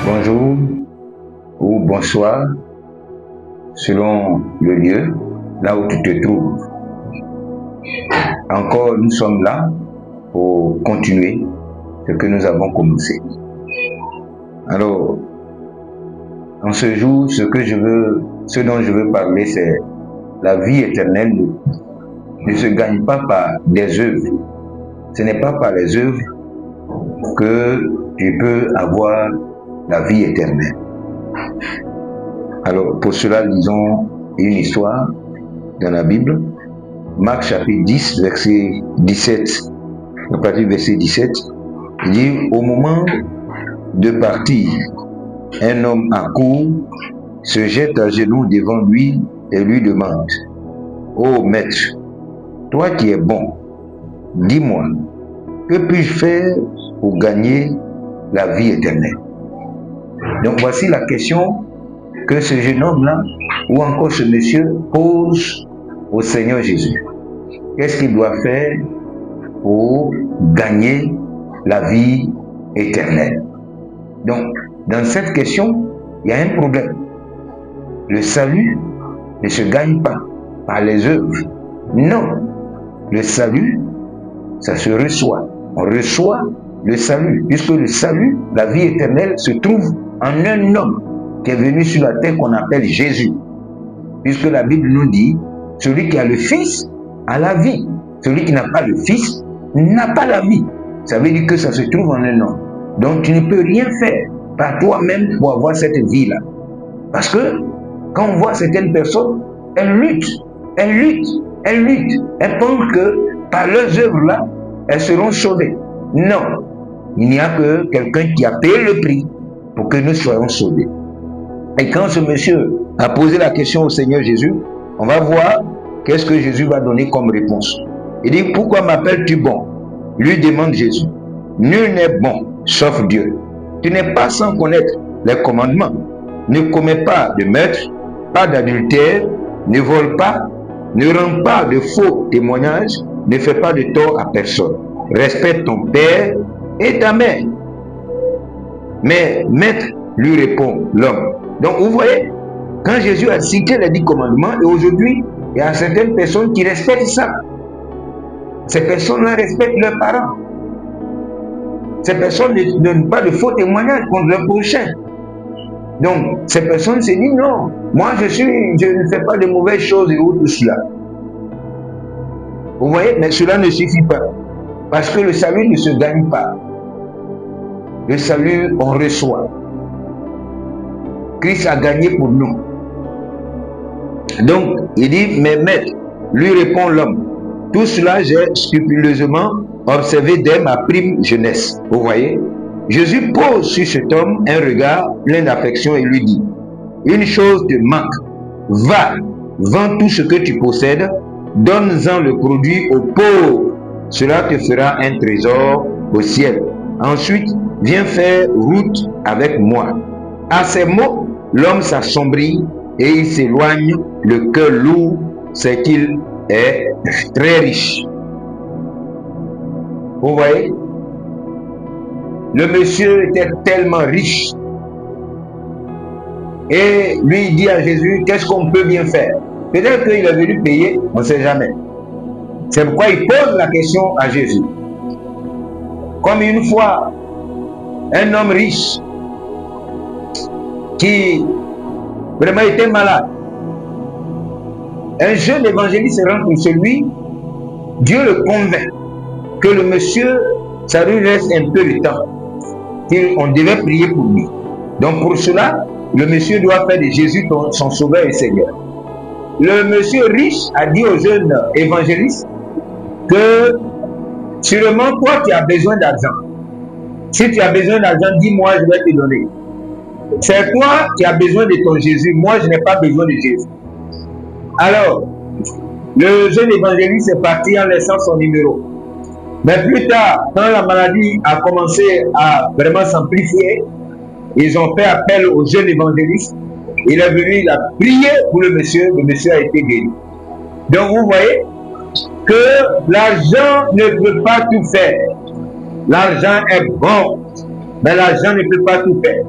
bonjour ou bonsoir, selon le lieu, là où tu te trouves. Encore, nous sommes là pour continuer ce que nous avons commencé. Alors, en ce jour, ce dont je veux parler, c'est la vie éternelle ne se gagne pas par des œuvres. Ce n'est pas par les œuvres que tu peux avoir la vie éternelle. Alors, pour cela, lisons une histoire dans la Bible. Marc chapitre 10, verset 17. À partir du verset 17, il dit, au moment de partir, un homme accourt, se jette à genoux devant lui et lui demande, ô maître, toi qui es bon, dis-moi, que puis-je faire pour gagner la vie éternelle? Donc voici la question que ce jeune homme-là, ou encore ce monsieur, pose au Seigneur Jésus. Qu'est-ce qu'il doit faire pour gagner la vie éternelle? Donc, dans cette question, il y a un problème. Le salut ne se gagne pas par les œuvres. Non. Le salut, ça se reçoit. On reçoit le salut, puisque le salut, la vie éternelle, se trouve en un homme qui est venu sur la terre qu'on appelle Jésus. Puisque la Bible nous dit, celui qui a le Fils a la vie. Celui qui n'a pas le Fils n'a pas la vie. Ça veut dire que ça se trouve en un homme. Donc tu ne peux rien faire par toi-même pour avoir cette vie-là. Parce que quand on voit certaines personnes, elles luttent. Elles pensent que par leurs œuvres-là, elles seront sauvées. Non. Il n'y a que quelqu'un qui a payé le prix pour que nous soyons sauvés. Et quand ce monsieur a posé la question au Seigneur Jésus, on va voir qu'est-ce que Jésus va donner comme réponse. Il dit, pourquoi m'appelles-tu bon? Lui demande Jésus. Nul n'est bon, sauf Dieu. Tu n'es pas sans connaître les commandements. Ne commets pas de meurtre, pas d'adultère, ne vole pas, ne rends pas de faux témoignages, ne fais pas de tort à personne. Respecte ton père et ta mère. Mais maître, lui répond l'homme. Donc vous voyez, quand Jésus a cité les 10 commandements, et aujourd'hui, il y a certaines personnes qui respectent ça. Ces personnes-là respectent leurs parents. Ces personnes ne donnent pas de faux témoignages contre leur prochain. Donc, ces personnes se disent non, moi je ne fais pas de mauvaises choses et tout cela. Vous voyez, mais cela ne suffit pas. Parce que le salut ne se gagne pas. Le salut, on reçoit. Christ a gagné pour nous. Donc, il dit, mais maître, lui répond l'homme. Tout cela, j'ai scrupuleusement observé dès ma prime jeunesse. Vous voyez? Jésus pose sur cet homme un regard plein d'affection et lui dit, une chose te manque. Va, vends tout ce que tu possèdes, donne-en le produit aux pauvres. Cela te fera un trésor au ciel. Ensuite, viens faire route avec moi. À ces mots, l'homme s'assombrit et il s'éloigne, le cœur lourd, c'est qu'il est très riche. Vous voyez? Le monsieur était tellement riche. Et lui, il dit à Jésus, qu'est-ce qu'on peut bien faire? Peut-être qu'il est venu payer, on ne sait jamais. C'est pourquoi il pose la question à Jésus. Comme une fois, un homme riche qui vraiment était malade. Un jeune évangéliste rentre chez lui, Dieu le convainc que le monsieur, ça lui reste un peu de temps, qu'on devait prier pour lui. Donc pour cela, le monsieur doit faire de Jésus son sauveur et Seigneur. Le monsieur riche a dit au jeune évangéliste que sûrement toi tu as besoin d'argent. Si tu as besoin d'argent, dis-moi, je vais te donner. C'est toi qui as besoin de ton Jésus, moi je n'ai pas besoin de Jésus. Alors, le jeune évangéliste est parti en laissant son numéro. Mais plus tard, quand la maladie a commencé à vraiment s'amplifier, ils ont fait appel au jeune évangéliste. Il est venu, il a prié pour le monsieur a été guéri. Donc vous voyez que l'argent ne peut pas tout faire. L'argent est bon, mais l'argent ne peut pas tout faire.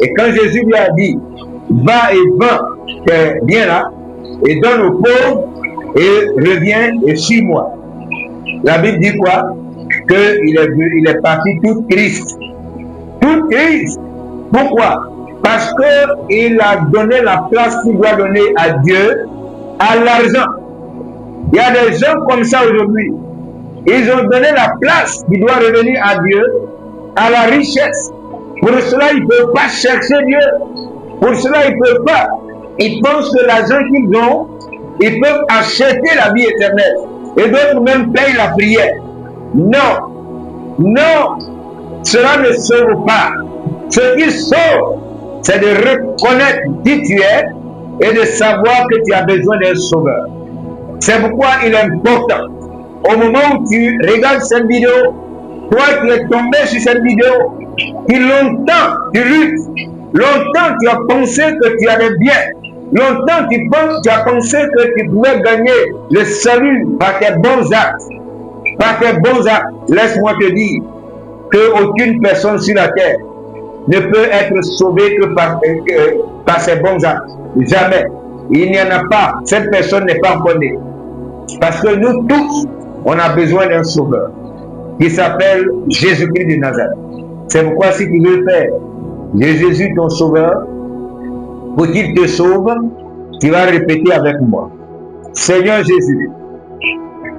Et quand Jésus lui a dit, va et vends tes biens là, et donne aux pauvres, et reviens et suis-moi. La Bible dit quoi? Il est parti tout triste. Tout triste. Pourquoi? Parce qu'il a donné la place qu'il doit donner à Dieu, à l'argent. Il y a des gens comme ça aujourd'hui. Ils ont donné la place qui doit revenir à Dieu, à la richesse. Pour cela, ils ne peuvent pas chercher Dieu. Pour cela, ils ne peuvent pas. Ils pensent que l'argent qu'ils ont, ils peuvent acheter la vie éternelle. Et d'autres même payent la prière. Non. Non. Cela ne sauve pas. Ce qui sauve, c'est de reconnaître qui tu es et de savoir que tu as besoin d'un sauveur. C'est pourquoi il est important. Au moment où tu regardes cette vidéo, toi qui es tombé sur cette vidéo, qui longtemps tu luttes, longtemps tu as pensé que tu allais bien, longtemps tu as pensé que tu pouvais gagner le salut par tes bons actes. Par tes bons actes, laisse-moi te dire qu'aucune personne sur la terre ne peut être sauvée que par ses bons actes. Jamais. Il n'y en a pas. Cette personne n'est pas encore née. Parce que nous tous, on a besoin d'un sauveur qui s'appelle Jésus-Christ de Nazareth. C'est pourquoi si tu veux faire de Jésus ton sauveur, pour qu'il te sauve, tu vas répéter avec moi. Seigneur Jésus,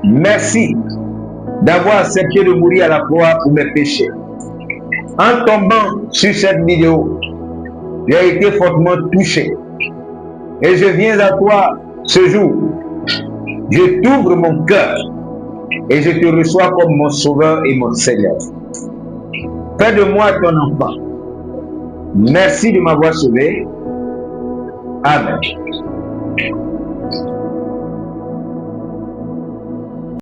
merci d'avoir accepté de mourir à la croix pour mes péchés. En tombant sur cette vidéo, j'ai été fortement touché. Et je viens à toi ce jour. Je t'ouvre mon cœur et je te reçois comme mon sauveur et mon Seigneur. Fais de moi ton enfant. Merci de m'avoir sauvé. Amen.